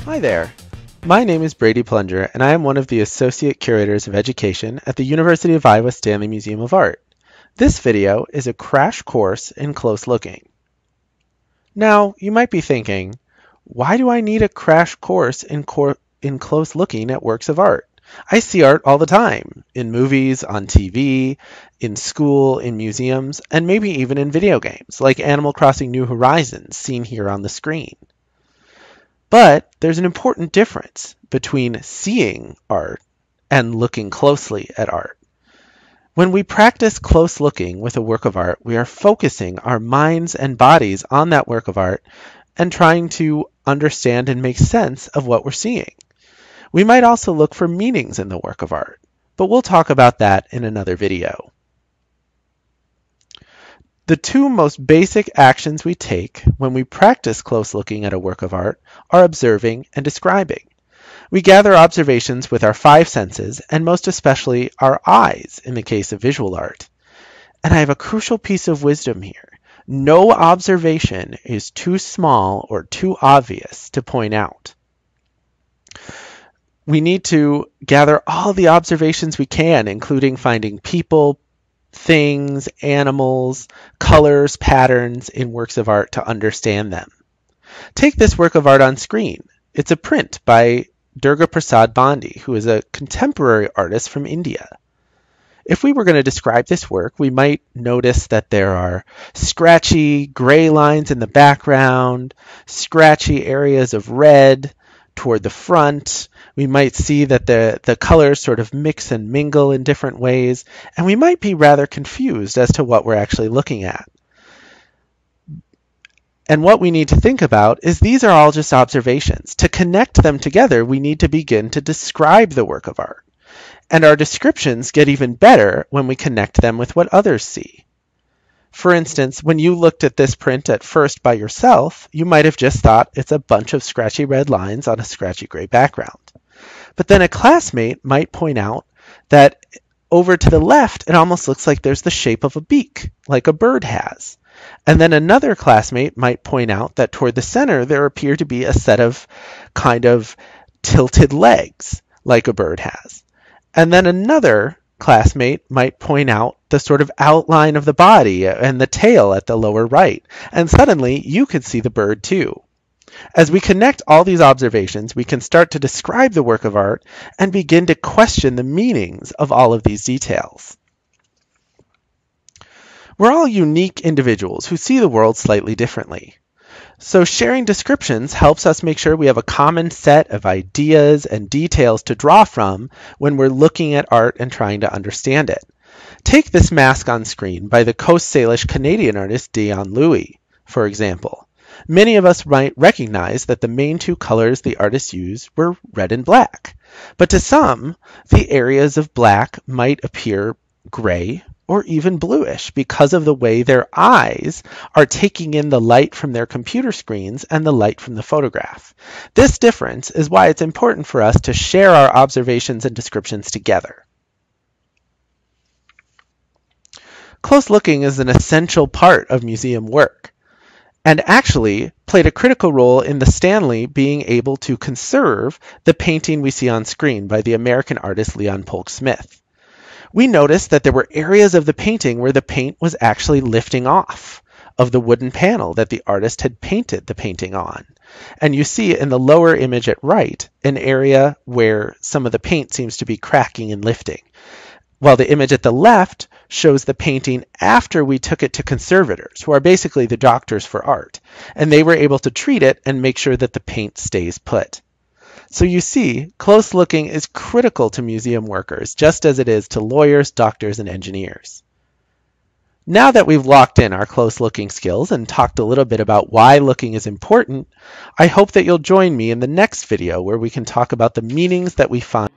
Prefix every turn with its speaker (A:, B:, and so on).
A: Hi there. My name is Brady Plunger, and I am one of the Associate Curators of Education at the University of Iowa Stanley Museum of Art. This video is a crash course in close looking. Now, you might be thinking, why do I need a crash course in close looking at works of art? I see art all the time, in movies, on TV, in school, in museums, and maybe even in video games, like Animal Crossing New Horizons, seen here on the screen. But there's an important difference between seeing art and looking closely at art. When we practice close looking with a work of art, we are focusing our minds and bodies on that work of art and trying to understand and make sense of what we're seeing. We might also look for meanings in the work of art, but we'll talk about that in another video. The two most basic actions we take when we practice close looking at a work of art are observing and describing. We gather observations with our five senses, and most especially our eyes in the case of visual art. And I have a crucial piece of wisdom here. No observation is too small or too obvious to point out. We need to gather all the observations we can, including finding people, things, animals, colors, patterns in works of art to understand them. Take this work of art on screen. It's a print by Durga Prasad Bandi, who is a contemporary artist from India. If we were going to describe this work, we might notice that there are scratchy gray lines in the background, scratchy areas of red toward the front. We might see that the colors sort of mix and mingle in different ways, and we might be rather confused as to what we're actually looking at. And what we need to think about is these are all just observations. To connect them together, we need to begin to describe the work of art. And our descriptions get even better when we connect them with what others see. For instance, when you looked at this print at first by yourself, you might have just thought it's a bunch of scratchy red lines on a scratchy gray background. But then a classmate might point out that over to the left, it almost looks like there's the shape of a beak, like a bird has. And then another classmate might point out that toward the center, there appear to be a set of kind of tilted legs, like a bird has. And then another classmate might point out the sort of outline of the body and the tail at the lower right. And suddenly, you could see the bird too. As we connect all these observations, we can start to describe the work of art and begin to question the meanings of all of these details. We're all unique individuals who see the world slightly differently. So sharing descriptions helps us make sure we have a common set of ideas and details to draw from when we're looking at art and trying to understand it. Take this mask on screen by the Coast Salish Canadian artist Dion Louis, for example. Many of us might recognize that the main two colors the artist used were red and black. But to some, the areas of black might appear gray or even bluish because of the way their eyes are taking in the light from their computer screens and the light from the photograph. This difference is why it's important for us to share our observations and descriptions together. Close looking is an essential part of museum work, and actually played a critical role in the Stanley being able to conserve the painting we see on screen by the American artist Leon Polk Smith. We noticed that there were areas of the painting where the paint was actually lifting off of the wooden panel that the artist had painted the painting on. And you see in the lower image at right, an area where some of the paint seems to be cracking and lifting, while the image at the left shows the painting after we took it to conservators, who are basically the doctors for art, and they were able to treat it and make sure that the paint stays put. So you see, close looking is critical to museum workers, just as it is to lawyers, doctors, and engineers. Now that we've locked in our close looking skills and talked a little bit about why looking is important, I hope that you'll join me in the next video where we can talk about the meanings that we find